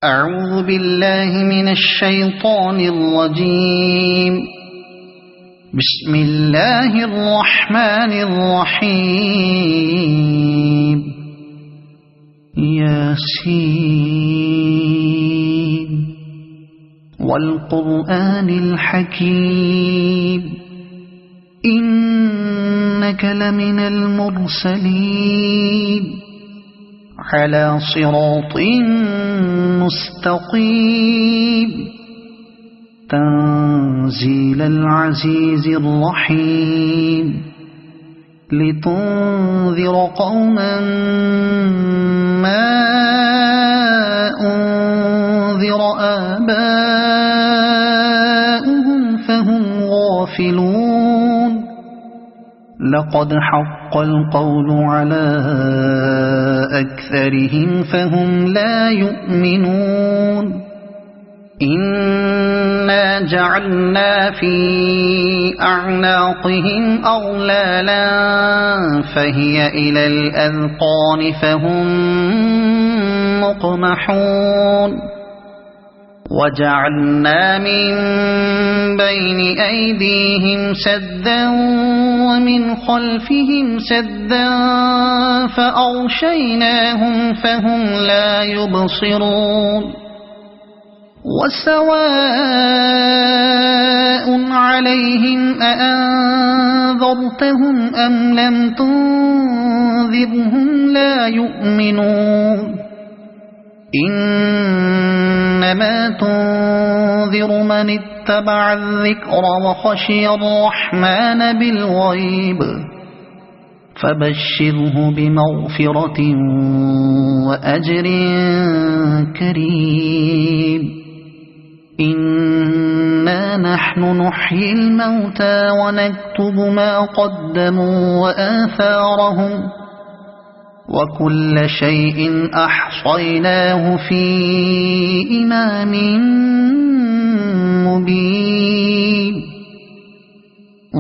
أعوذ بالله من الشيطان الرجيم. بسم الله الرحمن الرحيم. ياسين والقرآن الحكيم إنك لمن المرسلين على صراط مستقيم تنزيل العزيز الرحيم لتنذر قوما ما أنذر آباؤهم فهم غافلون. لقد حق القول على أكثرهم فهم لا يؤمنون. إنا جعلنا في أعناقهم أغلالا فهي إلى الأذقان فهم مقمحون. وجعلنا من بين أيديهم سدا ومن خلفهم سدا فأغشيناهم فهم لا يبصرون. وسواء عليهم أأنذرتهم أم لم تنذرهم لا يؤمنون. إنما تنذر من اتبع الذكر وخشي الرحمن بالغيب فبشره بمغفرة وأجر كريم. إنا نحن نحيي الموتى ونكتب ما قدموا وآثارهم وكل شيء أحصيناه في إمام مبين.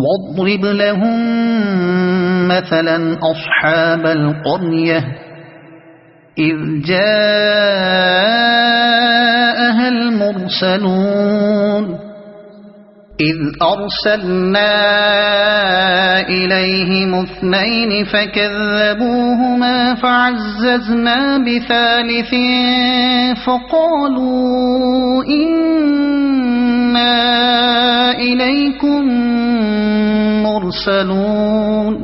واضرب لهم مثلا أصحاب القرية إذ جاءها المرسلون إذ أرسلنا إليهم اثنين فكذبوهما فعززنا بثالث فقالوا إنا إليكم مرسلون.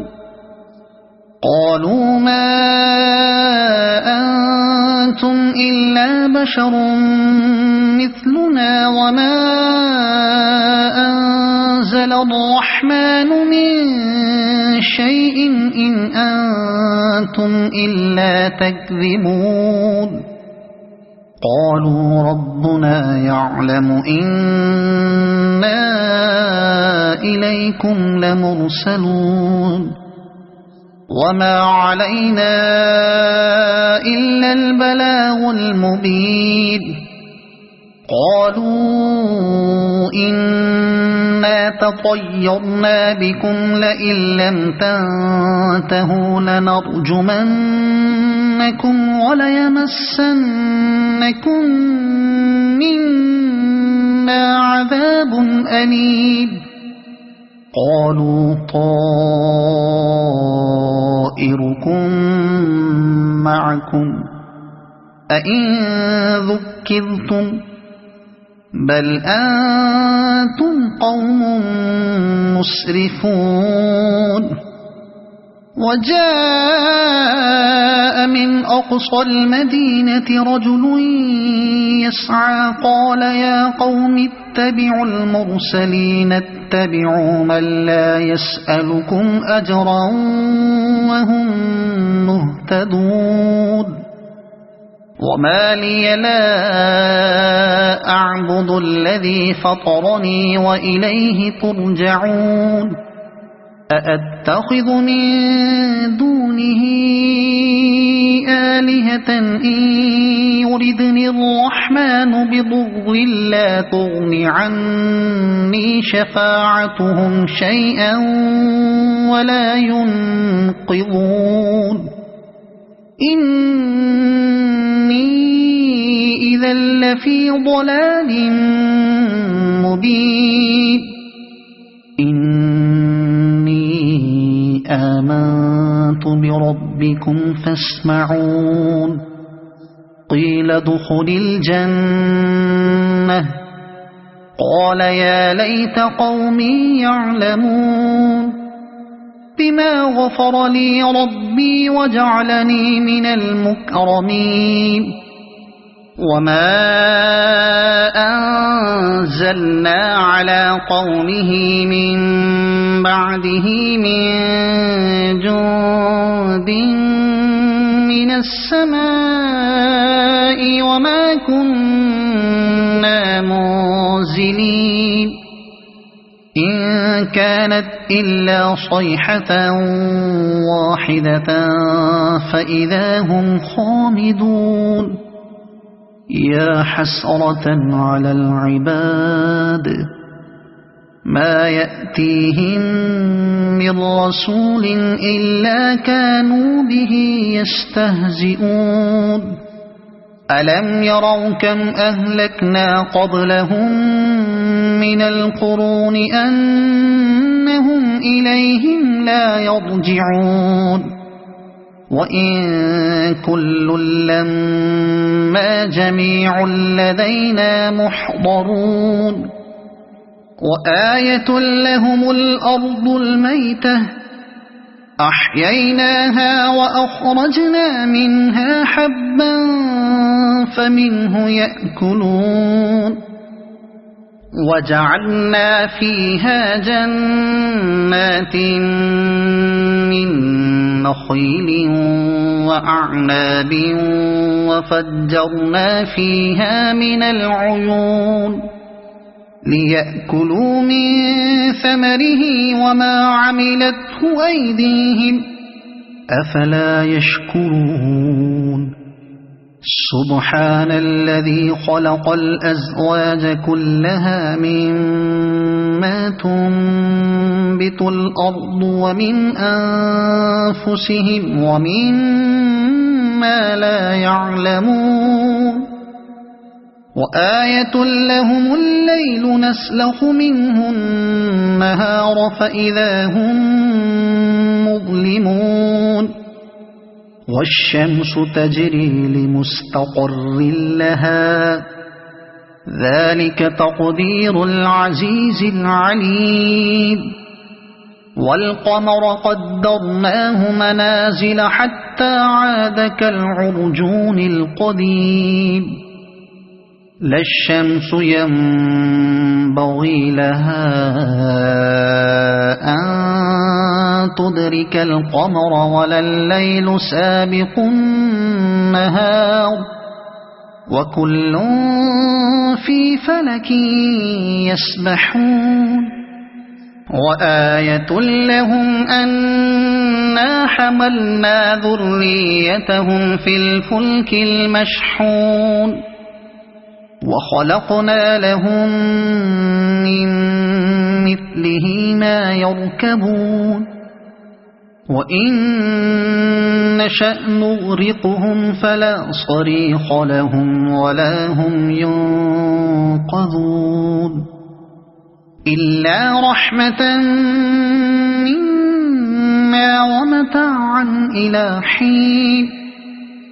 قالوا ما أنتم إلا بشر مثلنا وما أنزل الرحمن من شيء إن أنتم إلا تكذبون. قالوا ربنا يعلم إنا إليكم لمرسلون وما علينا إلا البلاغ المبين. قالوا إنا تطيرنا بكم لئن لم تنتهوا لنرجمنكم وليمسنكم منا عذاب أليم. قالوا طائركم معكم أئن ذكرتم بل أنتم قوم مسرفون. وجاء من أقصى المدينة رجل يسعى قال يا قوم اتبعوا المرسلين اتبعوا من لا يسألكم أجرا وهم مهتدون. وما لي لا أعبد الذي فطرني وإليه ترجعون. أأتخذ من دونه آلهة إن يردني الرحمن بضر لا تغن عني شفاعتهم شيئا ولا ينقذون. إني إذا لفي ضلال مبين إني آمنت بربكم فاسمعون قيل ادخل الجنة قال يا ليت قومي يعلمون بما غفر لي ربي وجعلني من المكرمين وما أنزلنا على قومه من بعده من جند من السماء وما كنا منزلين إن كانت إلا صيحة واحدة فإذا هم خامدون يا حسرة على العباد ما يأتيهم من رسول إلا كانوا به يستهزئون ألم يروا كم أهلكنا قبلهم من القرون أنهم إليهم لا يرجعون وإن كل لما جميع لدينا محضرون وآية لهم الأرض الميتة أحييناها وأخرجنا منها حبا فمنه يأكلون وجعلنا فيها جنات من نخيل وأعناب وفجرنا فيها من العيون ليأكلوا من ثمره وما عملته أيديهم أفلا يشكرون سبحان الذي خلق الأزواج كلها مما تنبت الأرض ومن أنفسهم ومما لا يعلمون وآية لهم الليل نسلخ منه النهار فإذا هم مظلمون والشمس تجري لمستقر لها ذلك تقدير العزيز العليم والقمر قدرناه منازل حتى عاد كالعرجون القديم لا الشمس ينبغي لها أن تدرك القمر ولا الليل سابق النهار وكل في فلك يسبحون وآية لهم أنا حملنا ذريتهم في الفلك المشحون وخلقنا لهم من مثله ما يركبون وإن نشأ نغرقهم فلا صريخ لهم ولا هم ينقذون إلا رحمة منا ومتاعا إلى حين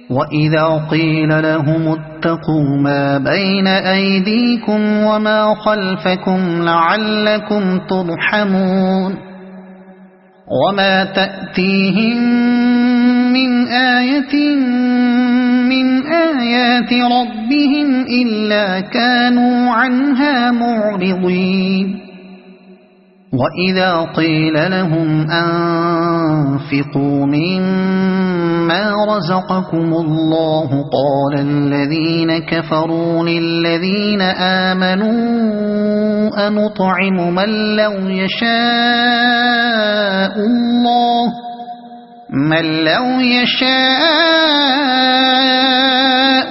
وإذا قيل لهم اتقوا ما بين أيديكم وما خلفكم لعلكم ترحمون وما تأتيهم من آية من آيات ربهم إلا كانوا عنها معرضين وإذا قيل لهم أنفقوا مما رزقكم الله قال الذين كفروا للذين آمنوا أنطعم من لو يشاء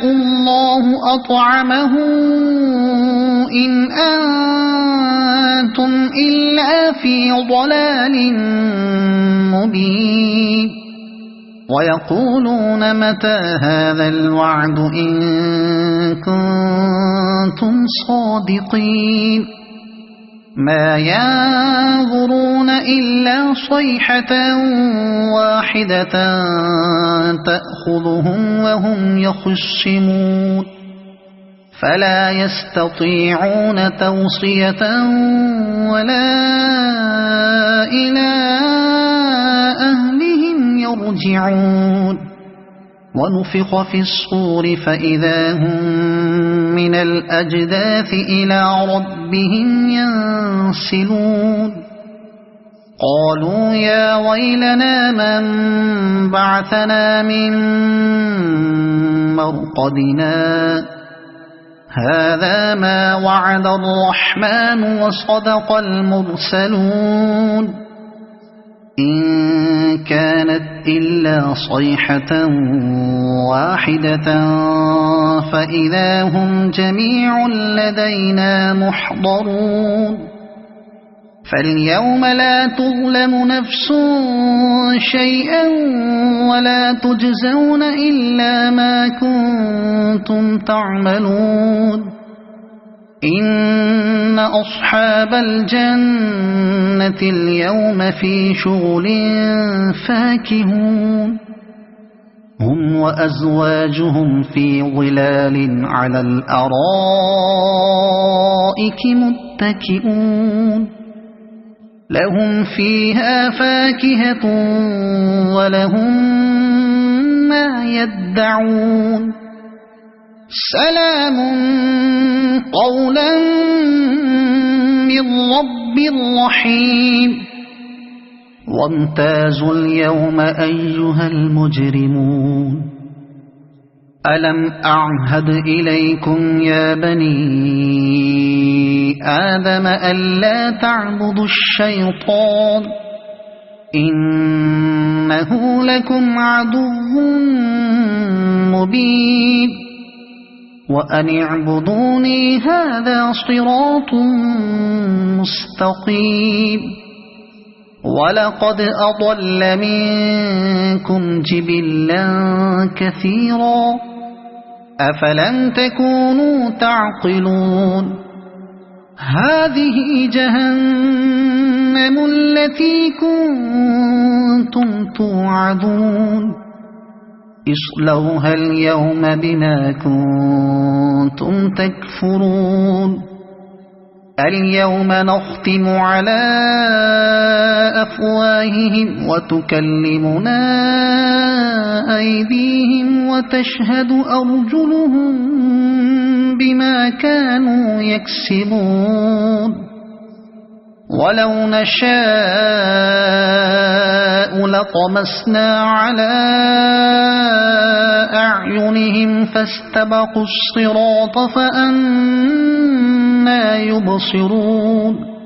الله أطعمه إن أنتم إلا في ضلال مبين ويقولون متى هذا الوعد إن كنتم صادقين ما ينظرون إلا صيحة واحدة تأخذهم وهم يخصمون فلا يستطيعون توصية ولا إلى أهلهم يرجعون ونفخ في الصور فإذا هم من الأجداث إلى ربهم ينسلون قالوا يا ويلنا من بعثنا من مرقدنا هذا ما وعد الرحمن وصدق المرسلون إن كانت إلا صيحة واحدة فإذا هم جميع لدينا محضرون فاليوم لا تظلم نفس شيئا ولا تجزون إلا ما كنتم تعملون إن أصحاب الجنة اليوم في شغل فاكهون هم وأزواجهم في ظلال على الأرائك متكئون لهم فيها فاكهة ولهم ما يدعون سلام قولا من رب رحيم وامتازوا اليوم أيها المجرمون ألم أعهد إليكم يا بني آدم ألا تعبدوا الشيطان إنه لكم عدو مبين وأن اعبدوني هذا صراط مستقيم ولقد أضل منكم جبلا كثيرا أفلم تكونوا تعقلون هذه جهنم التي كنتم توعدون اصلوها اليوم بما كنتم تكفرون اليوم نختم على أفواههم وتكلمنا أيديهم وتشهد أرجلهم بما كانوا يكسبون ولو نشاء لطمسنا على أعينهم فاستبقوا الصراط فأنى يبصرون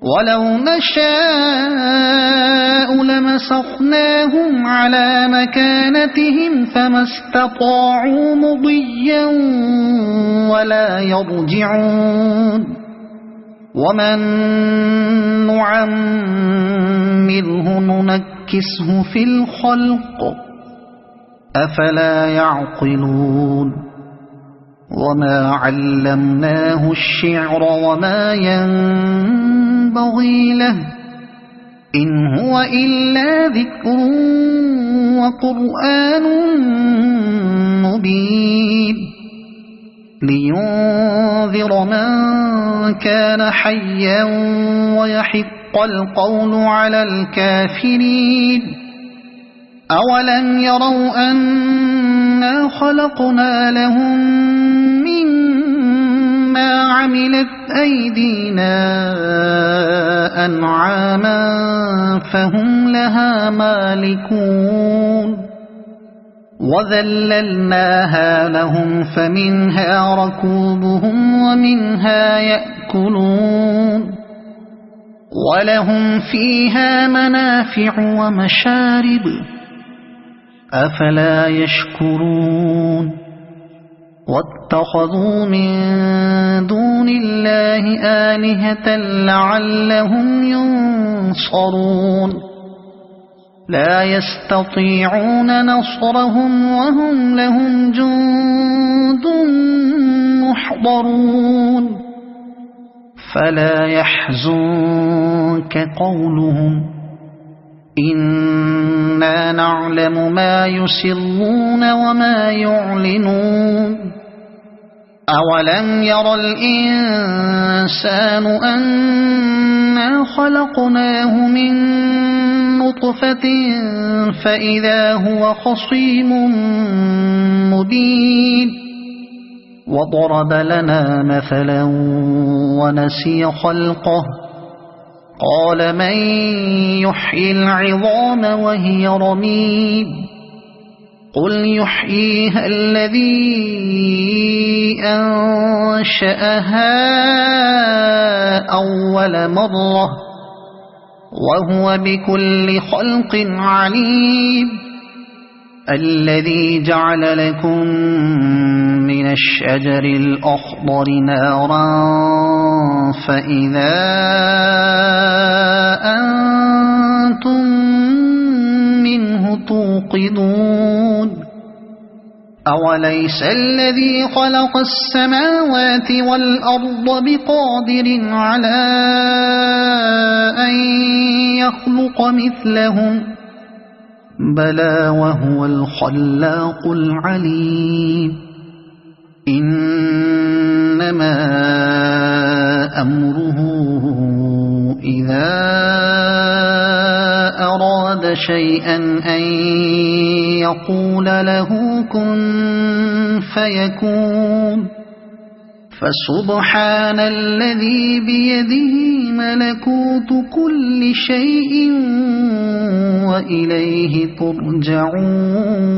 ولو نشاء لمسخناهم على مكانتهم فما استطاعوا مضيا ولا يرجعون ومن نعمره ننكسه في الخلق أفلا يعقلون وما علمناه الشعر وما ينبغي له إن هو إلا ذكر وقرآن مبين لينذر من كان حيا ويحق القول على الكافرين أولم يروا أنا خلقنا لهم مما عملت أيدينا أنعاما فهم لها مالكون وذللناها لهم فمنها ركوبهم ومنها يأكلون ولهم فيها منافع ومشارب أفلا يشكرون واتخذوا من دون الله آلهة لعلهم ينصرون لا يستطيعون نصرهم وهم لهم جند محضرون فلا يحزنك قولهم إنا نعلم ما يسرون وما يعلنون أولم ير الإنسان أنا خلقناه من نطفة فإذا هو خصيم مبين وضرب لنا مثلا ونسي خلقه قال من يحيي العظام وهي رميم قل يحييها الذي أنشأها أول مرة وهو بكل خلق عليم الذي جعل لكم من الشجر الأخضر نارا فإذا أنتم منه توقدون أوليس الذي خلق السماوات والأرض بقادر على أن يخلق مثلهم بلى وهو الخلاق العليم إنما أمره إذا أراد شيئا أن يقول له كن فيكون فسبحان الذي بيده ملكوت كل شيء وإليه ترجعون